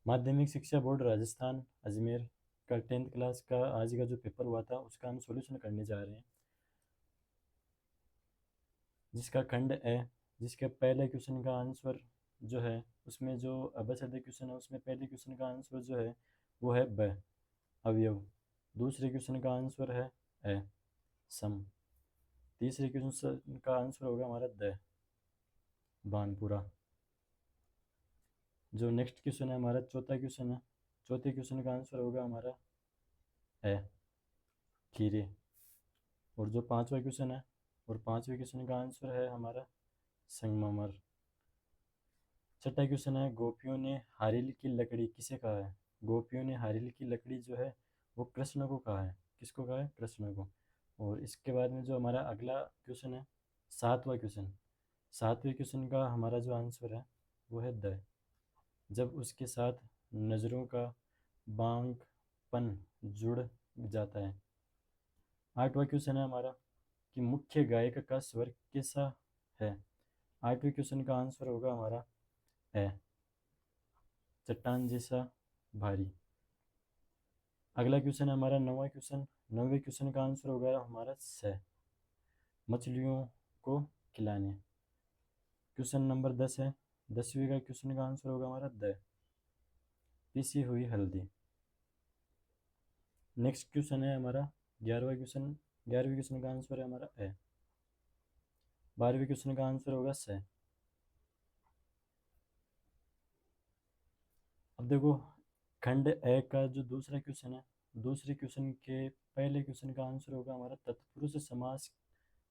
माध्यमिक शिक्षा बोर्ड राजस्थान अजमेर का 10th क्लास का आज का जो पेपर हुआ था उसका हम सॉल्यूशन करने जा रहे हैं, जिसका खंड है, जिसके पहले क्वेश्चन का आंसर जो है उसमें जो अबचदे क्वेश्चन है उसमें पहले क्वेश्चन का आंसर जो है वो है ब अवयव, दूसरे क्वेश्चन का आंसर है ए सम, तीसरे क्वेश्चन का आंसर होगा हमारा द बानपुरा। जो नेक्स्ट क्वेश्चन है हमारा चौथा क्वेश्चन है, चौथे क्वेश्चन का आंसर होगा हमारा ए खीरे। और जो पांचवा क्वेश्चन है, और पांचवे क्वेश्चन का आंसर है हमारा संगमरमर। छठा क्वेश्चन है गोपियों ने हारिल की लकड़ी किसे कहा है। गोपियों ने हारिल की लकड़ी जो है वो कृष्ण को कहा है। किसको कहा है? कृष्ण को। और इसके बाद में जो हमारा अगला क्वेश्चन है, सातवां क्वेश्चन, सातवें क्वेश्चन का हमारा जो आंसर है वो है द, जब उसके साथ नज़रों का बांकपन जुड़ जाता है। आठवां क्वेश्चन है हमारा कि मुख्य गायक का स्वर कैसा है। आठवें क्वेश्चन का आंसर होगा हमारा ए चट्टान जैसा भारी। अगला क्वेश्चन है हमारा नौवां क्वेश्चन, नौवें क्वेश्चन का आंसर होगा हमारा स मछलियों को खिलाने। क्वेश्चन नंबर 10 है, 10वीं का क्वेश्चन का आंसर होगा हमारा द पिसी हुई हल्दी। नेक्स्ट क्वेश्चन है हमारा 11वां क्वेश्चन, 11वें क्वेश्चन का आंसर है हमारा ए। 12वें क्वेश्चन का आंसर होगा स। अब देखो खंड ए का जो दूसरा क्वेश्चन है, दूसरे क्वेश्चन के पहले क्वेश्चन का आंसर होगा हमारा तत्पुरुष समास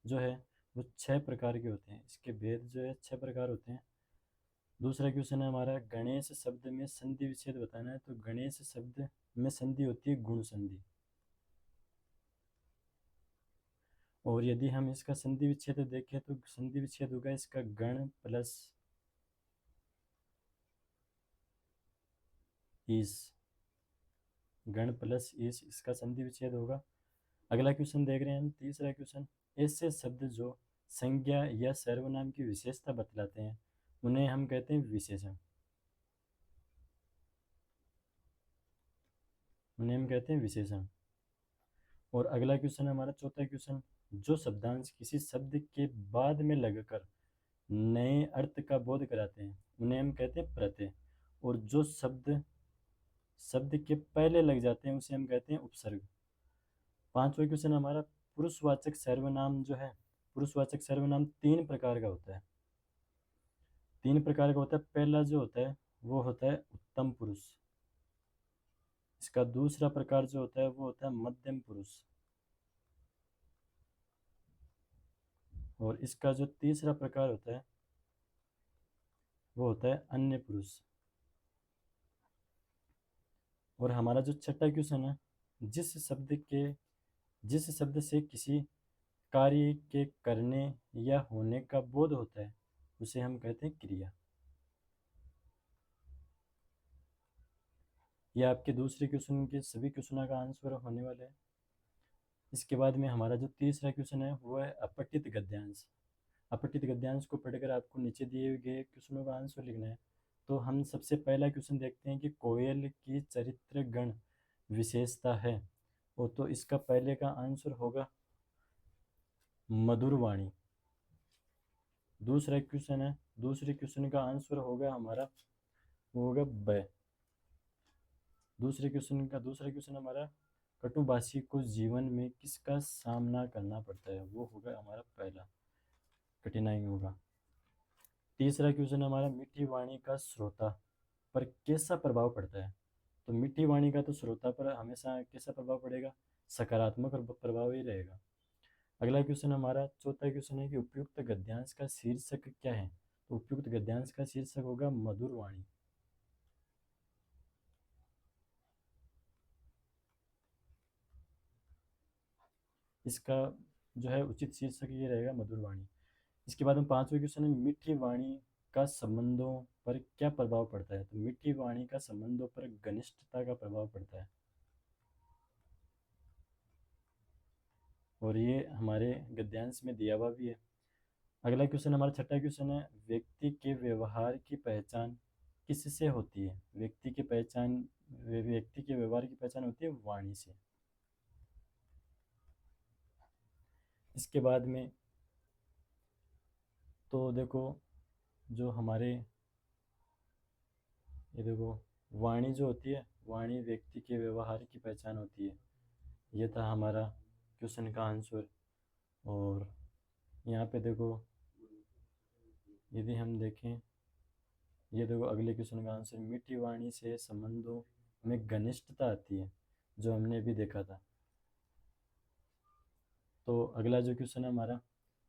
जो है वो 6 प्रकार के होते हैं। इसके भेद जो है 6 प्रकार होते हैं। दूसरा क्वेश्चन है हमारा गणेश शब्द में संधि विच्छेद बताना है। तो गणेश शब्द में संधि होती है गुण संधि। और यदि हम इसका संधि विच्छेद देखें तो संधि विच्छेद होगा इसका गण प्लस ईस, गण प्लस ईस इसका संधि विच्छेद होगा। अगला क्वेश्चन देख रहे हैं हम, तीसरा क्वेश्चन, ऐसे शब्द जो संज्ञा या सर्वनाम की विशेषता बतलाते हैं उन्हें हम कहते हैं विशेषण। उन्हें हम कहते हैं विशेषण। और अगला क्वेश्चन है हमारा चौथा क्वेश्चन, जो शब्दांश किसी शब्द के बाद में लगकर नए अर्थ का बोध कराते हैं उन्हें हम कहते हैं प्रत्यय। और जो शब्द शब्द के पहले लग जाते हैं उसे हम कहते हैं उपसर्ग। पांचवा क्वेश्चन हमारा पुरुषवाचक सर्वनाम जो है, पुरुषवाचक सर्वनाम 3 प्रकार का होता है। 3 प्रकार का होता है। पहला जो होता है वो होता है उत्तम पुरुष, इसका दूसरा प्रकार जो होता है वो होता है मध्यम पुरुष, और इसका जो तीसरा प्रकार होता है वो होता है अन्य पुरुष। और हमारा जो छठा क्वेश्चन है, जिस शब्द के जिस शब्द से किसी कार्य के करने या होने का बोध होता है उसे हम कहते हैं क्रिया। ये आपके दूसरे क्वेश्चन के सभी क्वेश्चनों का आंसर होने वाला है। इसके बाद में हमारा जो तीसरा क्वेश्चन है वो है अपठित गद्यांश। अपठित गद्यांश को पढ़कर आपको नीचे दिए गए क्वेश्चनों का आंसर लिखना है। तो हम सबसे पहला क्वेश्चन देखते हैं कि कोयल की चरित्र गण विशेषता है। वो तो इसका पहले का आंसर होगा मधुर वाणी। दूसरा क्वेश्चन है, दूसरे क्वेश्चन का आंसर होगा हमारा वो होगा ब। दूसरा क्वेश्चन हमारा कटुभाषी को जीवन में किसका सामना करना पड़ता है, वो होगा हमारा पहला कठिनाई होगा। तीसरा क्वेश्चन हमारा मीठी वाणी का श्रोता पर कैसा प्रभाव पड़ता है। तो मीठी वाणी का तो श्रोता पर हमेशा कैसा प्रभाव पड़ेगा, सकारात्मक प्रभाव ही रहेगा। अगला क्वेश्चन हमारा चौथा क्वेश्चन है कि उपयुक्त गद्यांश का शीर्षक क्या है। तो उपयुक्त गद्यांश का शीर्षक होगा मधुर वाणी। इसका जो है उचित शीर्षक ये रहेगा मधुर वाणी। इसके बाद हम पांचवें क्वेश्चन है मीठी वाणी का संबंधों पर क्या प्रभाव पड़ता है। तो मीठी वाणी का संबंधों पर घनिष्ठता का प्रभाव पड़ता है। और ये हमारे गद्यांश में दिया हुआ भी है। अगला क्वेश्चन हमारा छठा क्वेश्चन है व्यक्ति के व्यवहार की पहचान किससे होती है? व्यक्ति की पहचान, व्यक्ति के व्यवहार की पहचान होती है वाणी से। इसके बाद में तो देखो, जो हमारे, ये देखो, वाणी जो होती है, वाणी व्यक्ति के व्यवहार की पहचान होती है। ये था हमारा क्वेश्चन का आंसर। और यहाँ पे देखो, यदि हम देखें, ये देखो अगले क्वेश्चन का आंसर, मीठी वाणी से संबंधों में घनिष्ठता आती है, जो हमने अभी देखा था। तो अगला जो क्वेश्चन है हमारा,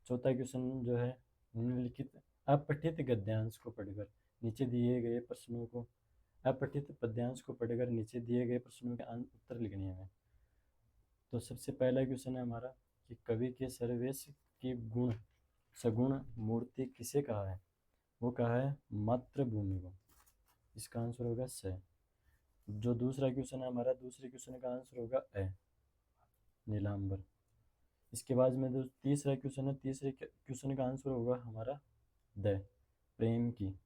चौथा क्वेश्चन जो है, निम्नलिखित अपठित गद्यांश को पढ़कर नीचे दिए गए प्रश्नों को, अपठित पद्यांश को पढ़कर नीचे दिए गए प्रश्नों के उत्तर लिखने हैं। तो सबसे पहला क्वेश्चन है हमारा कि कवि के सर्वेश की गुण सगुण मूर्ति किसे कहा है? वो कहा है मातृभूमि को। इसका आंसर होगा स। जो दूसरा क्वेश्चन है हमारा, दूसरे क्वेश्चन का आंसर होगा ए, नीलांबर। इसके बाद में जो तीसरा क्वेश्चन है, तीसरे क्वेश्चन का आंसर होगा हमारा द, प्रेम की।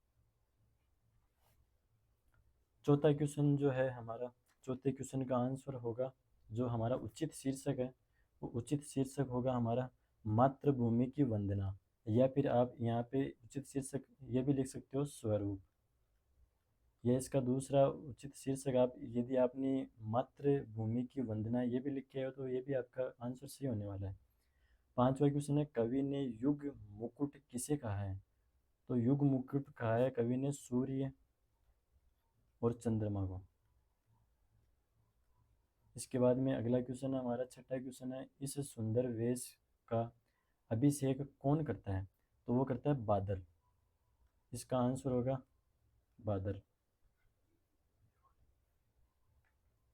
चौथा क्वेश्चन जो है हमारा, चौथे क्वेश्चन का आंसर होगा, जो हमारा उचित शीर्षक है, वो उचित शीर्षक होगा हमारा मातृभूमि की वंदना। या फिर आप यहाँ पे उचित शीर्षक ये भी लिख सकते हो, स्वरूप। यह इसका दूसरा उचित शीर्षक। आप यदि आपने मातृभूमि की वंदना ये भी लिखे हो तो ये भी आपका आंसर सही होने वाला है। पांचवा क्वेश्चन है, कवि ने युग मुकुट किसे कहा है? तो युग मुकुट कहा है कवि ने सूर्य और चंद्रमा को। इसके बाद में अगला क्वेश्चन है हमारा, छठा क्वेश्चन है, इस सुंदर वेश का अभिषेक कौन करता है? तो वो करता है बादल। इसका आंसर होगा बादल।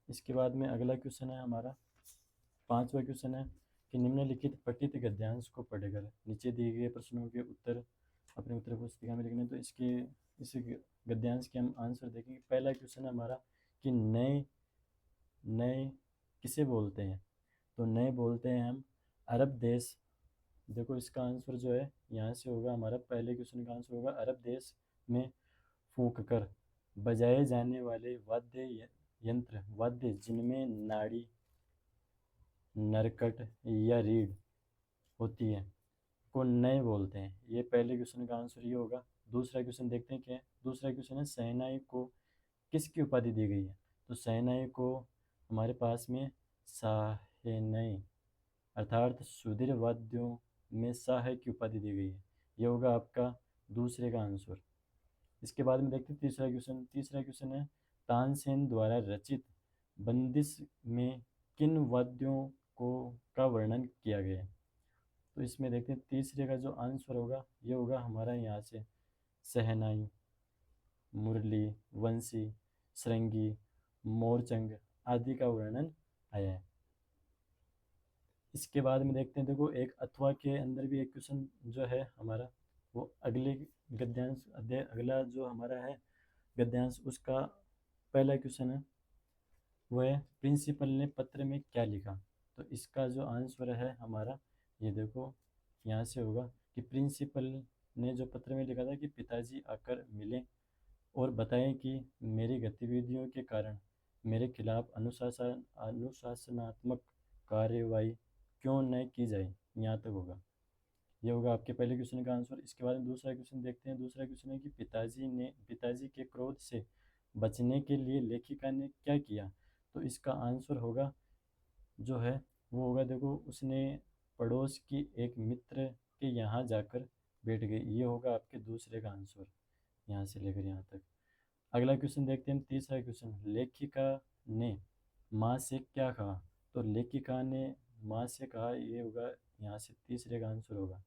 इसके बाद में अगला क्वेश्चन है हमारा, पांचवा क्वेश्चन है कि निम्नलिखित पठित गद्यांश को पढ़कर नीचे दिए गए प्रश्नों के उत्तर अपने उत्तर पुस्तिका में लिखने। तो इस गद्यांश के हम आंसर देखेंगे। पहला क्वेश्चन है हमारा कि नए नए किसे बोलते हैं? तो नए बोलते हैं हम अरब देश। देखो इसका आंसर जो है यहाँ से होगा हमारा, पहले क्वेश्चन का आंसर होगा अरब देश में फूंक कर बजाए जाने वाले वाद्य वाद्य जिनमें नाड़ी, नरकट या रीढ़ होती है को नए बोलते हैं। ये पहले क्वेश्चन का आंसर ये होगा। दूसरा क्वेश्चन देखते हैं क्या है। दूसरा क्वेश्चन है, शहनाई को किसकी उपाधि दी गई है? तो शहनाई को हमारे पास में साहनई अर्थात सुधीर वाद्यों में शाह की उपाधि दी गई है। ये होगा आपका दूसरे का आंसर। इसके बाद में देखते हैं तीसरा क्वेश्चन। तीसरा क्वेश्चन है, तानसेन द्वारा रचित बंदिश में किन वाद्यों को का वर्णन किया गया है? तो इसमें देखते हैं तीसरे का जो आंसर होगा ये होगा हमारा यहाँ से शहनाई, मुरली, वंशी, श्रृंगी, मोरचंग आदि का वर्णन आया है। इसके बाद में देखते हैं, देखो एक अथवा के अंदर भी एक क्वेश्चन जो है हमारा, वो अगले गद्यांश अध्याय अगला जो हमारा है गद्यांश, उसका पहला क्वेश्चन है वो है, प्रिंसिपल ने पत्र में क्या लिखा? तो इसका जो आंसर है हमारा, ये देखो यहाँ से होगा कि प्रिंसिपल ने जो पत्र में लिखा था कि पिताजी आकर मिले और बताएं कि मेरी गतिविधियों के कारण मेरे खिलाफ अनुशासनात्मक कार्यवाही क्यों न की जाए, यहाँ तक होगा। ये होगा आपके पहले क्वेश्चन का आंसर। इसके बाद में दूसरा क्वेश्चन देखते हैं। दूसरा क्वेश्चन है कि पिताजी के क्रोध से बचने के लिए लेखिका ने क्या किया? तो इसका आंसर होगा जो है वो होगा, देखो उसने पड़ोस की एक मित्र के यहाँ जाकर बैठ गई। ये होगा आपके दूसरे का आंसर, यहाँ से लेकर यहाँ तक। अगला क्वेश्चन देखते हैं, तीसरा क्वेश्चन, लेखिका ने माँ से क्या कहा? तो लेखिका ने माँ से कहा, ये होगा यहाँ से तीसरे का आंसर होगा।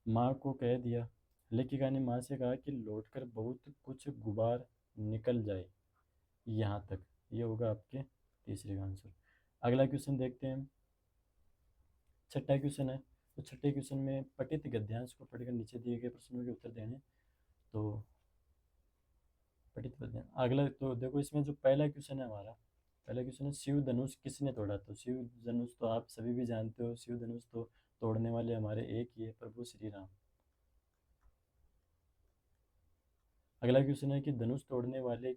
माँ को कह दिया, लेखिका ने माँ से कहा कि लौटकर बहुत कुछ गुबार निकल जाए, यहाँ तक। ये होगा आपके तीसरे का आंसर। अगला क्वेश्चन देखते हैं, छठा क्वेश्चन है। तो छठे क्वेश्चन में पठित गद्यांश को पढ़कर नीचे दिए गए प्रश्नों के उत्तर देने। तो पठित गद्यांश अगला, तो देखो इसमें जो पहला क्वेश्चन है हमारा, पहला क्वेश्चन है, शिव धनुष किसने तोड़ा? तो शिव धनुष तो आप सभी भी जानते हो, शिव धनुष तो तोड़ने वाले हमारे एक ही है, प्रभु श्री राम। अगला क्वेश्चन है कि धनुष तोड़ने वाले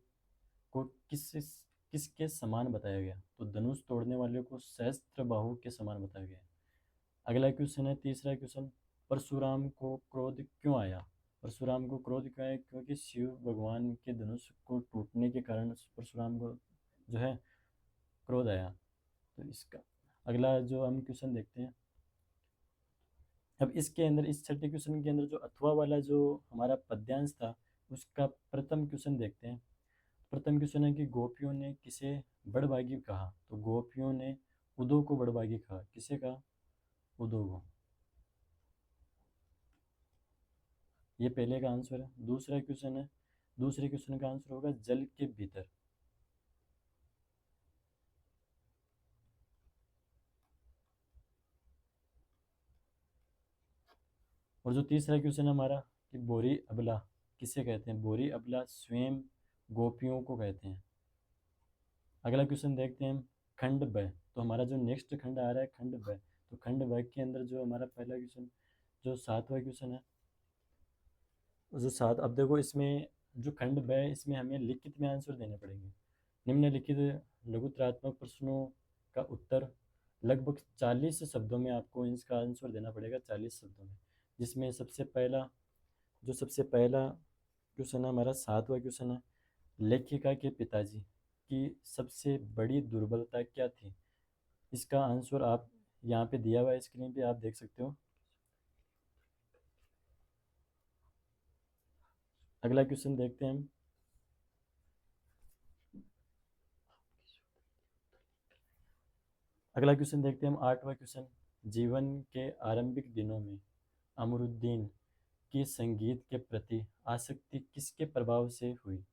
को किसके समान बताया गया? तो धनुष तोड़ने वाले को सहस्त्र बाहु के समान बताया गया है। अगला क्वेश्चन है, तीसरा क्वेश्चन, परशुराम को क्रोध क्यों आया? परशुराम को क्रोध क्यों आया? क्योंकि शिव भगवान के धनुष को टूटने के कारण परशुराम को जो है क्रोध आया। तो इसका अगला जो हम क्वेश्चन देखते हैं, अब इसके अंदर इस छठे क्वेश्चन के अंदर जो अथवा वाला जो हमारा पद्यांश था उसका प्रथम क्वेश्चन देखते हैं। प्रथम क्वेश्चन है कि गोपियों ने किसे बड़भागी कहा? तो गोपियों ने उदो को बड़भागी कहा। किसे कहा? उदो को। ये पहले का आंसर है। दूसरा क्वेश्चन है, दूसरे क्वेश्चन का आंसर होगा जल के भीतर। और जो तीसरा क्वेश्चन है हमारा कि बोरी अबला किसे कहते हैं? बोरी अबला स्वयं गोपियों को कहते हैं। अगला क्वेश्चन देखते हैं हम, खंड ब। तो हमारा जो नेक्स्ट खंड आ रहा है खंड ब, तो खंड ब के अंदर जो हमारा पहला क्वेश्चन जो सातवां क्वेश्चन है, जो सात, अब देखो इसमें जो खंड ब है इसमें हमें लिखित में आंसर देने पड़ेंगे। निम्नलिखित लघुतरात्मक प्रश्नों का उत्तर लगभग 40 शब्दों में आपको इसका आंसर देना पड़ेगा, 40 शब्दों में। जिसमें सबसे पहला क्वेश्चन है हमारा सातवां क्वेश्चन है, लेखिका के पिताजी की सबसे बड़ी दुर्बलता क्या थी? इसका आंसर आप यहाँ पे दिया हुआ है, स्क्रीन पे आप देख सकते हो। अगला क्वेश्चन देखते हैं हम, अगला क्वेश्चन देखते हैं हम, आठवां क्वेश्चन, जीवन के आरंभिक दिनों में अमरुद्दीन की संगीत के प्रति आसक्ति किसके प्रभाव से हुई?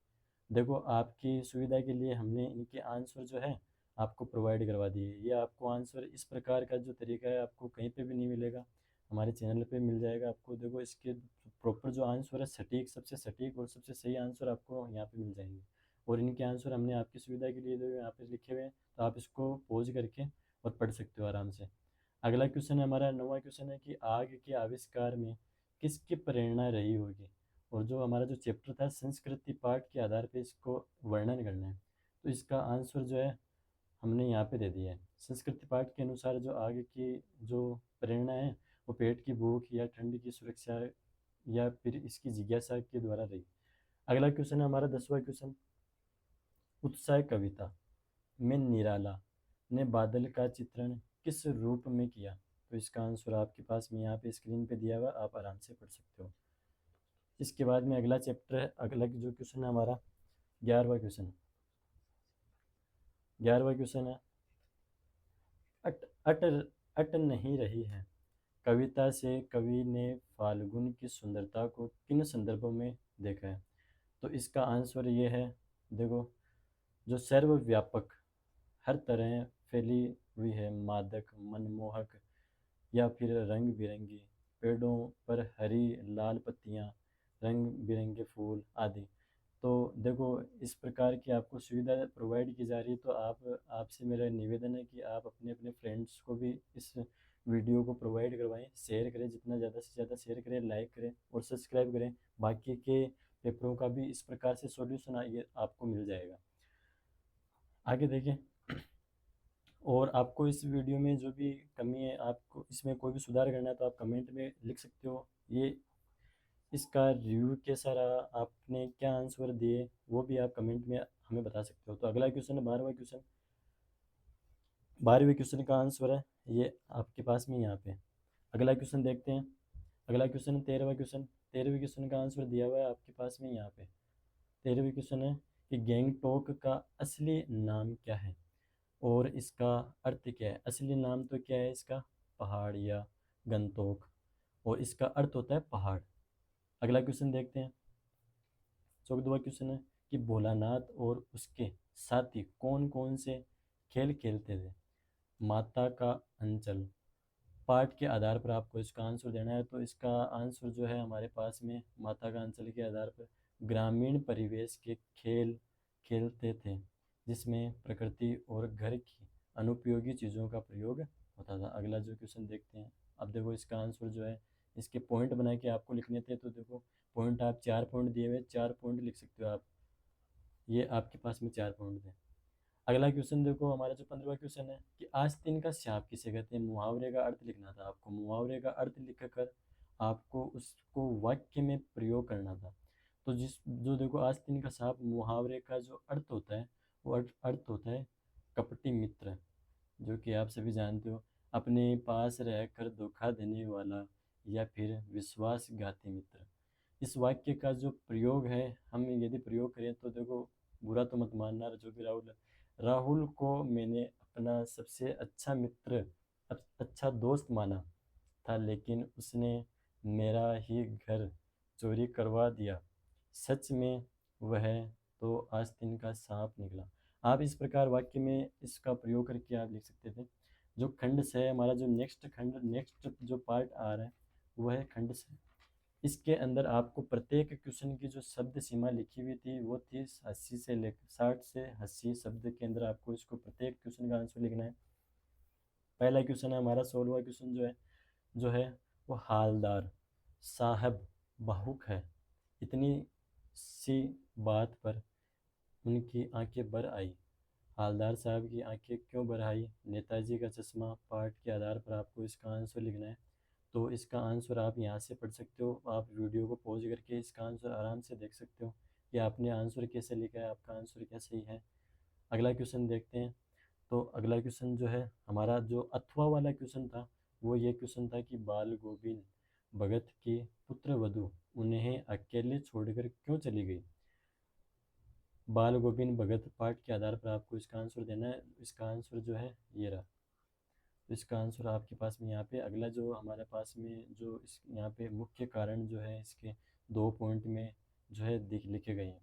देखो आपकी सुविधा के लिए हमने इनके आंसर जो है आपको प्रोवाइड करवा दिए। ये आपको आंसर इस प्रकार का जो तरीका है आपको कहीं पे भी नहीं मिलेगा, हमारे चैनल पे मिल जाएगा आपको। देखो इसके प्रॉपर जो आंसर है सटीक, सबसे सटीक और सबसे सही आंसर आपको यहाँ पे मिल जाएंगे। और इनके आंसर हमने आपकी सुविधा के लिए जो यहाँ पे लिखे हुए हैं, तो आप इसको पॉज करके और पढ़ सकते हो आराम से। अगला क्वेश्चन है हमारा नौवां क्वेश्चन है कि आग के आविष्कार में किसकी प्रेरणा रही होगी? और जो हमारा जो चैप्टर था संस्कृति पाठ के आधार पे इसको वर्णन करना है, तो इसका आंसर जो है हमने यहाँ पे दे दिया है। संस्कृति पाठ के अनुसार जो आगे की जो प्रेरणा है वो पेट की भूख या ठंड की सुरक्षा या फिर इसकी जिज्ञासा के द्वारा रही। अगला क्वेश्चन है हमारा 10वां क्वेश्चन, उत्साह कविता में निराला ने बादल का चित्रण किस रूप में किया? तो इसका आंसर आपके पास में यहाँ पे स्क्रीन पे दिया हुआ, आप आराम से पढ़ सकते हो। इसके बाद में अगला चैप्टर है, अगला जो क्वेश्चन है हमारा 11वां क्वेश्चन। 11वां क्वेश्चन है, अट अट अट नहीं रही है कविता से कवि ने फाल्गुन की सुंदरता को किन संदर्भों में देखा है? तो इसका आंसर ये है, देखो, जो सर्वव्यापक हर तरह फैली हुई है, मादक, मनमोहक या फिर रंग बिरंगी, पेड़ों पर हरी लाल पत्तियाँ, रंग बिरंगे फूल आदि। तो देखो इस प्रकार की आपको सुविधा प्रोवाइड की जा रही है, तो आप आपसे मेरा निवेदन है कि आप अपने अपने फ्रेंड्स को भी इस वीडियो को प्रोवाइड करवाएं, शेयर करें, जितना ज़्यादा से ज़्यादा शेयर करें, लाइक करें और सब्सक्राइब करें। बाकी के पेपरों का भी इस प्रकार से सॉल्यूशन ये आपको मिल जाएगा। आगे देखें, और आपको इस वीडियो में जो भी कमी है, आपको इसमें कोई भी सुधार करना है तो आप कमेंट में लिख सकते हो। ये इसका रिव्यू कैसा रहा, आपने क्या आंसर दिए, वो भी आप कमेंट में हमें बता सकते हो। तो अगला क्वेश्चन है 12वां क्वेश्चन। 12वें क्वेश्चन का आंसर है ये आपके पास में यहाँ पे। अगला क्वेश्चन देखते हैं। अगला क्वेश्चन है 13वां क्वेश्चन। 13वें क्वेश्चन का आंसर दिया हुआ है आपके पास में यहाँ पे। 13वें क्वेश्चन है कि गैंगटॉक का असली नाम क्या है और इसका अर्थ क्या है? असली नाम तो क्या है इसका? पहाड़ या गंतोक, और इसका अर्थ होता है पहाड़। अगला क्वेश्चन देखते हैं। 14वां क्वेश्चन है कि भोलानाथ और उसके साथी कौन कौन से खेल खेलते थे? माता का अंचल। पाठ के आधार पर आपको इसका आंसर देना है, तो इसका आंसर जो है हमारे पास में माता का अंचल के आधार पर ग्रामीण परिवेश के खेल खेलते थे, जिसमें प्रकृति और घर की अनुपयोगी चीज़ों का प्रयोग होता था। अगला जो क्वेश्चन देखते हैं, अब देखो इसका आंसर जो है इसके पॉइंट बना के आपको लिखने थे, तो देखो पॉइंट आप 4 पॉइंट दिए हुए, 4 पॉइंट लिख सकते हो आप, ये आपके पास में 4 पॉइंट थे। अगला क्वेश्चन देखो, हमारा जो 15वां क्वेश्चन है कि आस्तीन का शाप किसे कहते हैं। मुहावरे का अर्थ लिखना था आपको, मुहावरे का अर्थ लिखकर आपको उसको वाक्य में प्रयोग करना था। तो जो देखो आस्तीन का शाप मुहावरे का जो अर्थ होता है, वो अर्थ होता है कपटी मित्र, जो कि आप सभी जानते हो, अपने पास रहकर धोखा देने वाला या फिर विश्वासघाती मित्र। इस वाक्य का जो प्रयोग है, हम यदि प्रयोग करें तो देखो, बुरा तो मत मानना, जो कि राहुल को मैंने अपना सबसे अच्छा मित्र, अच्छा दोस्त माना था, लेकिन उसने मेरा ही घर चोरी करवा दिया। सच में वह तो आस्तीन का सांप निकला। आप इस प्रकार वाक्य में इसका प्रयोग करके आप लिख सकते थे। जो खंड से है हमारा, जो नेक्स्ट जो पार्ट आ रहा है, वह है खंड से। इसके अंदर आपको प्रत्येक क्वेश्चन की जो शब्द सीमा लिखी हुई थी, वो थी 80 से लेकर 60 से 80 शब्द के अंदर आपको इसको प्रत्येक क्वेश्चन का आंसर लिखना है। पहला क्वेश्चन है हमारा, 16वां क्वेश्चन जो है वो हालदार साहब भावुक है, इतनी सी बात पर उनकी आंखें भर आई। हालदार साहब की आंखें क्यों भर आई? नेताजी का चश्मा। पाठ के आधार पर आपको इसका आंसर लिखना है। तो इसका आंसर आप यहाँ से पढ़ सकते हो, आप वीडियो को पॉज करके इसका आंसर आराम से देख सकते हो कि आपने आंसर कैसे लिखा है, आपका आंसर क्या सही है। अगला क्वेश्चन देखते हैं। तो अगला क्वेश्चन जो है हमारा, जो अथवा वाला क्वेश्चन था, वो ये क्वेश्चन था कि बाल गोविंद भगत की पुत्र वधु उन्हें अकेले छोड़कर क्यों चली गई। बाल गोविंद भगत पाठ के आधार पर आपको इसका आंसर देना है। इसका आंसर जो है ये रहा। तो इसका आंसर आपके पास में यहाँ पे, अगला जो हमारे पास में जो इस यहाँ पे मुख्य कारण जो है इसके 2 पॉइंट में जो है लिखे गए हैं।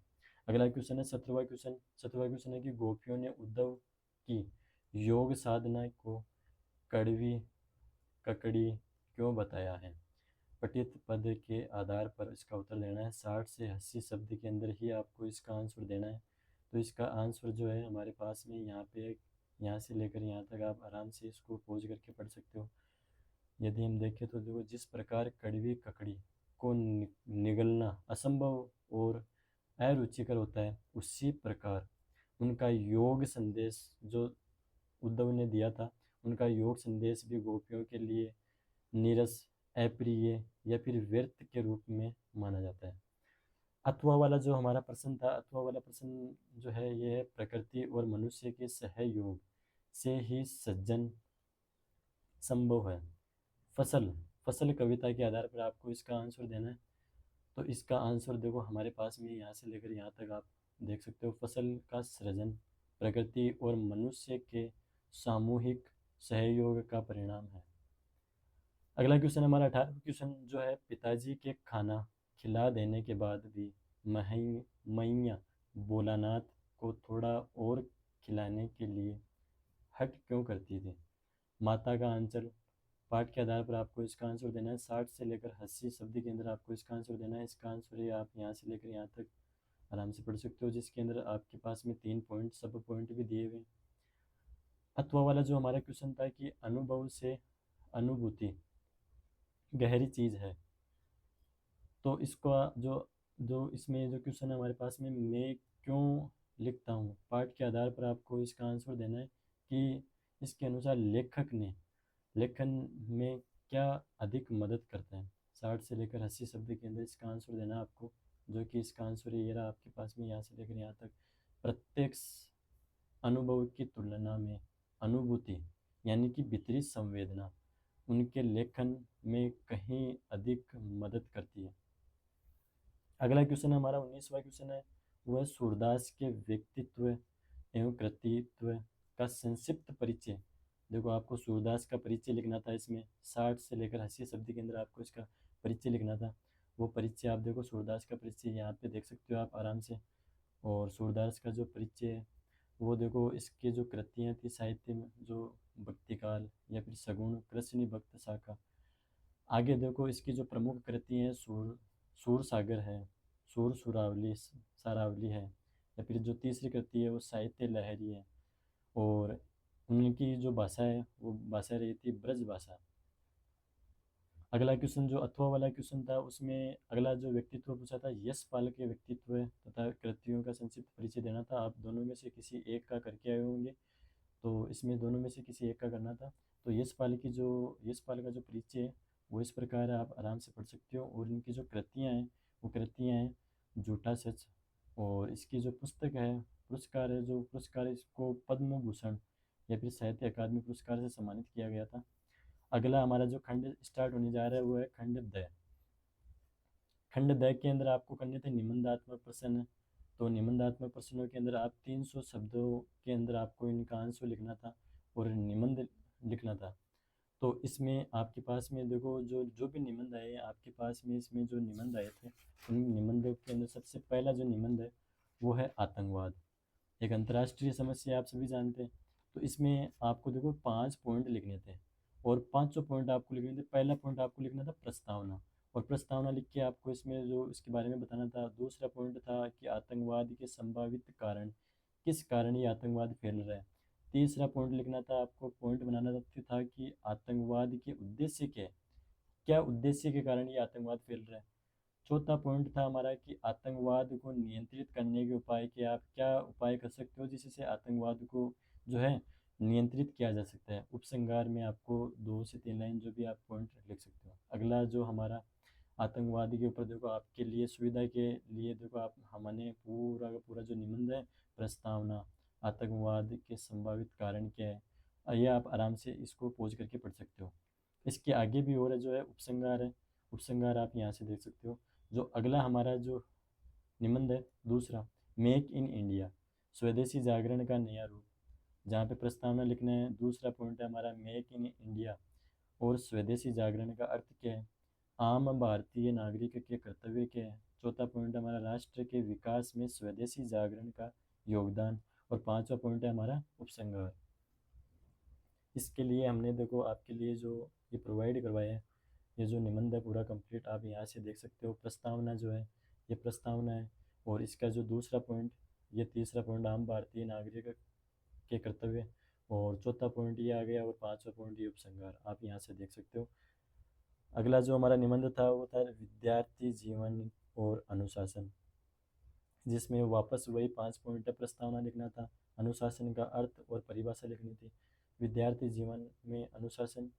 अगला क्वेश्चन है 17वां क्वेश्चन। 17वां क्वेश्चन है कि गोपियों ने उद्धव की योग साधना को कड़वी ककड़ी क्यों बताया है। पठित पद के आधार पर इसका उत्तर देना है। 60 से 80 शब्द के अंदर ही आपको इसका आंसर देना है। तो इसका आंसर जो है हमारे पास में यहाँ पे, यहाँ से लेकर यहाँ तक आप आराम से इसको पोज करके पढ़ सकते हो। यदि हम देखें तो देखो, जिस प्रकार कड़वी ककड़ी को निगलना असंभव और अरुचिकर होता है, उसी प्रकार उनका योग संदेश जो उद्धव ने दिया था, उनका योग संदेश भी गोपियों के लिए नीरस, अप्रिय या फिर व्यर्थ के रूप में माना जाता है। अथवा वाला जो हमारा प्रश्न था, अथवा वाला प्रश्न जो है ये है, प्रकृति और मनुष्य के सहयोग से ही सज्जन संभव है। फसल फसल कविता के आधार पर आपको इसका आंसर देना है। तो इसका आंसर देखो हमारे पास में यहाँ से लेकर यहाँ तक आप देख सकते हो। फसल का सृजन प्रकृति और मनुष्य के सामूहिक सहयोग का परिणाम है। अगला क्वेश्चन हमारा 18वां क्वेश्चन जो है, पिताजी के खाना खिला देने के बाद भी मैया भोलानाथ को थोड़ा और खिलाने के लिए हट क्यों करती थी। माता का आंचल। पाठ के आधार पर आपको इसका आंसर देना है। 60 से लेकर 80 शब्द के अंदर आपको इसका आंसर देना है। इसका आंसर ये आप यहाँ से लेकर यहाँ तक आराम से पढ़ सकते हो, जिसके अंदर आपके पास में 3 पॉइंट सब पॉइंट भी दिए हुए। अथवा वाला जो हमारा क्वेश्चन था कि अनुभव से अनुभूति गहरी चीज़ है। तो इसका जो जो इसमें जो क्वेश्चन है हमारे पास में, मैं क्यों लिखता हूँ, पाठ के आधार पर आपको इसका आंसर देना है कि इसके अनुसार लेखक ने लेखन में क्या अधिक मदद करता है। 60 से लेकर 80 शब्द के अंदर इसका आंसर देना है आपको, जो कि इसका आंसर ये रहा आपके पास में। यहाँ से लेकर यहाँ तक, प्रत्यक्ष अनुभव की तुलना में अनुभूति यानी कि वितरित संवेदना उनके लेखन में कहीं अधिक मदद करती है। अगला क्वेश्चन हमारा 19वां क्वेश्चन है, वह सूरदास के व्यक्तित्व एवं कृतित्व का संक्षिप्त परिचय। देखो आपको सूरदास का परिचय लिखना था। इसमें 60 से लेकर 80 शब्द के अंदर आपको इसका परिचय लिखना था। वो परिचय आप देखो, सूरदास का परिचय यहाँ पे देख सकते हो आप आराम से। और सूरदास का जो परिचय है वो देखो, इसके जो कृतियाँ थी साहित्य में, जो भक्तिकाल या फिर सगुण कृष्ण भक्त शाखा। आगे देखो इसकी जो प्रमुख कृति हैं, सूर सागर है, सूर सुरावली सारावली है, या फिर जो तीसरी कृति है वो साहित्य लहरी है। और उनकी जो भाषा है वो भाषा रही थी ब्रज भाषा। अगला क्वेश्चन जो अथवा वाला क्वेश्चन था उसमें अगला जो व्यक्तित्व पूछा था, यशपाल के व्यक्तित्व तथा कृतियों का संक्षिप्त परिचय देना था। आप दोनों में से किसी एक का करके आए होंगे, तो इसमें दोनों में से किसी एक का करना था। तो यशपाल का जो परिचय है वो इस प्रकार है, आप आराम से पढ़ सकते हो। और इनकी जो कृतियाँ हैं वो कृतियाँ हैं झूठा सच। और इसकी जो पुस्तक है, पुरस्कार है, जो पुरस्कार है इसको पद्म भूषण या फिर साहित्य अकादमी पुरस्कार से सम्मानित किया गया था। अगला हमारा जो खंड स्टार्ट होने जा रहा है वो है खंड द। खंड द के अंदर आपको करने थे निबंधात्मक प्रश्न। तो निबंधात्मक प्रश्नों के अंदर आप 300 शब्दों के अंदर आपको इनका आंसर लिखना था और निबंध लिखना था। तो इसमें आपके पास में देखो जो जो भी निबंध आए आपके पास में, इसमें जो निबंध आए थे उन निबंधों के अंदर सबसे पहला जो निबंध है वो है आतंकवाद, एक अंतर्राष्ट्रीय समस्या, आप सभी जानते हैं। तो इसमें आपको देखो 5 पॉइंट लिखने थे और पाँचों पॉइंट आपको लिखने थे। पहला पॉइंट आपको लिखना था प्रस्तावना, और प्रस्तावना लिख के आपको इसमें जो इसके बारे में बताना था। दूसरा पॉइंट था कि आतंकवाद के संभावित कारण, किस कारण ये आतंकवाद फैल रहा है। तीसरा पॉइंट लिखना था आपको, पॉइंट बनाना था कि आतंकवाद के उद्देश्य क्या है, क्या उद्देश्य के कारण ये आतंकवाद फैल रहा है। चौथा पॉइंट था हमारा कि आतंकवाद को नियंत्रित करने के उपाय, कि आप क्या उपाय कर सकते हो जिससे आतंकवाद को जो है नियंत्रित किया जा सकता है। उपसंहार में आपको 2 से 3 लाइन जो भी आप पॉइंट लिख सकते हो। अगला जो हमारा आतंकवादी के ऊपर देखो आपके लिए सुविधा के लिए देखो आप हमने पूरा का पूरा जो निबंध है, प्रस्तावना, आतंकवाद के संभावित कारण क्या है, ये आप आराम से इसको पोज करके पढ़ सकते हो। इसके आगे भी और है जो है उपसंहार है, उपसंहार आप यहाँ से देख सकते हो। जो अगला हमारा जो निबंध है दूसरा, मेक इन इंडिया, स्वदेशी जागरण का नया रूप, जहाँ पे प्रस्तावना लिखना है। दूसरा पॉइंट है हमारा मेक इन इंडिया और स्वदेशी जागरण का अर्थ क्या है, आम भारतीय नागरिक के कर्तव्य क्या है। चौथा पॉइंट हमारा राष्ट्र के विकास में स्वदेशी जागरण का योगदान। और पांचवा पॉइंट है हमारा उपसंहार। इसके लिए हमने देखो आपके लिए जो ये प्रोवाइड करवाया है, ये जो निबंध है पूरा कंप्लीट आप यहाँ से देख सकते हो। प्रस्तावना जो है ये प्रस्तावना है, और इसका जो दूसरा पॉइंट, ये तीसरा पॉइंट आम भारतीय नागरिक के कर्तव्य, और चौथा पॉइंट ये आ गया, और पांचवा पॉइंट ये उपसंहार, आप यहाँ से देख सकते हो। अगला जो हमारा निबंध था वो था विद्यार्थी जीवन और अनुशासन, जिसमें वापस वही 5 पॉइंट प्रस्तावना लिखना था, अनुशासन का अर्थ और परिभाषा लिखनी थी, विद्यार्थी जीवन में अनुशासन,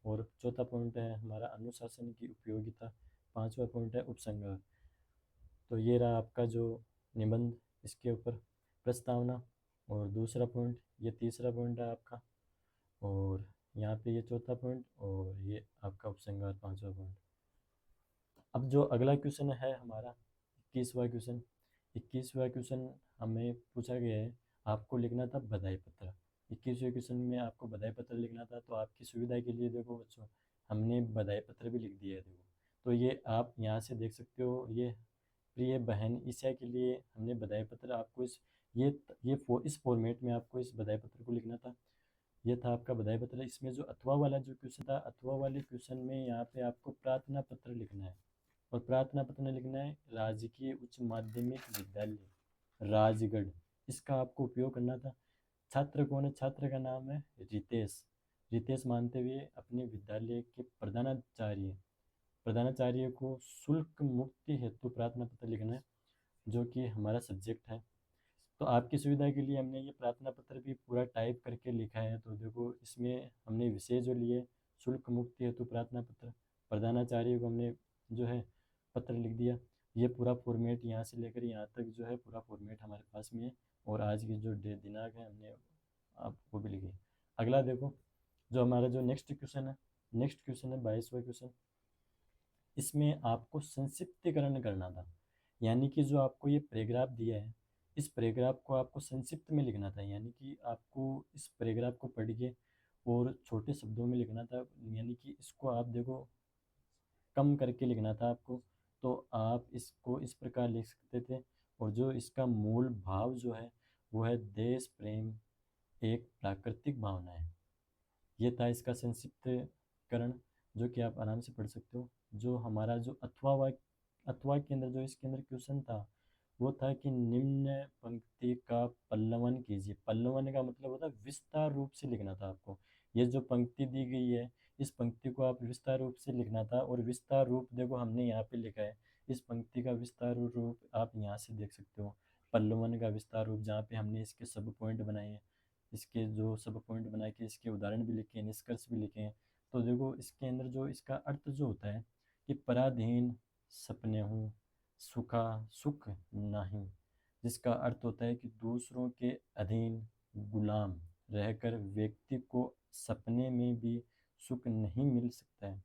और चौथा पॉइंट है हमारा अनुशासन की उपयोगिता, पांचवा पॉइंट है उपसंहार। तो ये रहा आपका जो निबंध, इसके ऊपर प्रस्तावना और दूसरा पॉइंट, ये तीसरा पॉइंट है आपका, और यहाँ पे ये चौथा पॉइंट, और ये आपका उपसंहार पांचवा पॉइंट। अब जो अगला क्वेश्चन है हमारा 21वां क्वेश्चन। 21वां क्वेश्चन हमें पूछा गया है, आपको लिखना था बधाई पत्र। 21वें क्वेश्चन में आपको बधाई पत्र लिखना था। तो आपकी सुविधा के लिए देखो बच्चों हमने बधाई पत्र भी लिख दिया है देखो। तो ये आप यहाँ से देख सकते हो, ये प्रिय बहन ईशा के लिए हमने बधाई पत्र आपको इस फॉर्मेट में आपको इस बधाई पत्र को लिखना था। ये था आपका बधाई पत्र। इसमें जो अथवा वाला जो क्वेश्चन था, अथवा वाले क्वेश्चन में यहाँ पे आपको प्रार्थना पत्र लिखना है, और प्रार्थना पत्र लिखना है राजकीय उच्च माध्यमिक विद्यालय राजगढ़, इसका आपको उपयोग करना था। छात्र कौन है, छात्र का नाम है रितेश। रितेश मानते हुए अपने विद्यालय के प्रधानाचार्य को शुल्क मुक्ति हेतु प्रार्थना पत्र लिखना है, जो कि हमारा सब्जेक्ट है। तो आपकी सुविधा के लिए हमने ये प्रार्थना पत्र भी पूरा टाइप करके लिखा है। तो देखो इसमें हमने विषय जो लिए शुल्क मुक्ति हेतु प्रार्थना पत्र, प्रधानाचार्य को हमने जो है पत्र लिख दिया। ये पूरा फॉर्मेट यहाँ से लेकर यहाँ तक जो है पूरा फॉर्मेट हमारे पास में है, और आज की जो दिनांक है हमने आपको भी लिखी। अगला देखो जो हमारा जो नेक्स्ट क्वेश्चन है, नेक्स्ट क्वेश्चन है 22वां क्वेश्चन। इसमें आपको संक्षिप्तीकरण करना था, यानी कि जो आपको ये पैराग्राफ दिया है इस पैराग्राफ को आपको संक्षिप्त में लिखना था, यानी कि आपको इस पैराग्राफ को पढ़ के और छोटे शब्दों में लिखना था, यानी कि इसको आप देखो कम करके लिखना था आपको। तो आप इसको इस प्रकार लिख सकते थे, और जो इसका मूल भाव जो है वो है देश प्रेम एक प्राकृतिक भावना है। ये था इसका संक्षिप्तकरण, जो कि आप आराम से पढ़ सकते हो। जो हमारा जो अथवा के अंदर जो इसके अंदर क्वेश्चन था वो था कि निम्न पंक्ति का पल्लवन कीजिए। पल्लवन का मतलब होता है विस्तार रूप से लिखना था आपको। ये जो पंक्ति दी गई है इस पंक्ति को आप विस्तार रूप से लिखना था, और विस्तार रूप देखो हमने यहाँ पे लिखा है। इस पंक्ति का विस्तार रूप आप यहाँ से देख सकते हो, पल्लवन का विस्तार रूप, जहाँ पे हमने इसके सब पॉइंट बनाए हैं, इसके जो सब पॉइंट बना के इसके उदाहरण भी लिखे हैं, निष्कर्ष भी लिखे हैं। तो देखो इसके अंदर जो इसका अर्थ जो होता है कि पराधीन सपने हूँ, सुखा सुख नहीं, जिसका अर्थ होता है कि दूसरों के अधीन गुलाम रहकर व्यक्ति को सपने में भी सुख नहीं मिल सकता है।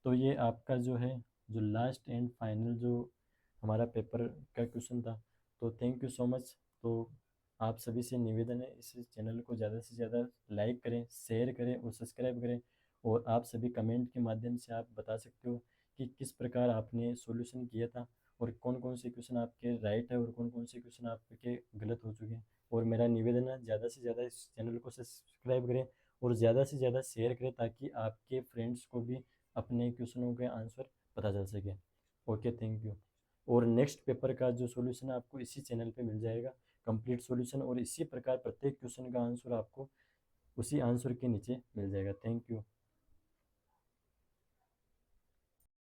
तो ये आपका जो है, जो लास्ट एंड फाइनल जो हमारा पेपर का क्वेश्चन था। तो थैंक यू सो मच। तो आप सभी से निवेदन है, इस चैनल को ज़्यादा से ज़्यादा लाइक करें, शेयर करें और सब्सक्राइब करें। और आप सभी कमेंट के माध्यम से आप बता सकते हो कि किस प्रकार आपने सॉल्यूशन किया था, और कौन कौन से क्वेश्चन आपके राइट है और कौन कौन से क्वेश्चन आपके गलत हो चुके हैं। और मेरा निवेदन है, ज़्यादा से ज़्यादा इस चैनल को सब्सक्राइब करें और ज़्यादा से ज़्यादा शेयर करें, ताकि आपके फ्रेंड्स को भी अपने क्वेश्चनों के आंसर पता चल सके। Okay, thank you. और नेक्स्ट पेपर का जो सॉल्यूशन है आपको इसी चैनल पे मिल जाएगा, कंप्लीट सॉल्यूशन, और इसी प्रकार प्रत्येक क्वेश्चन का आंसर आपको उसी आंसर के नीचे मिल जाएगा। Thank you.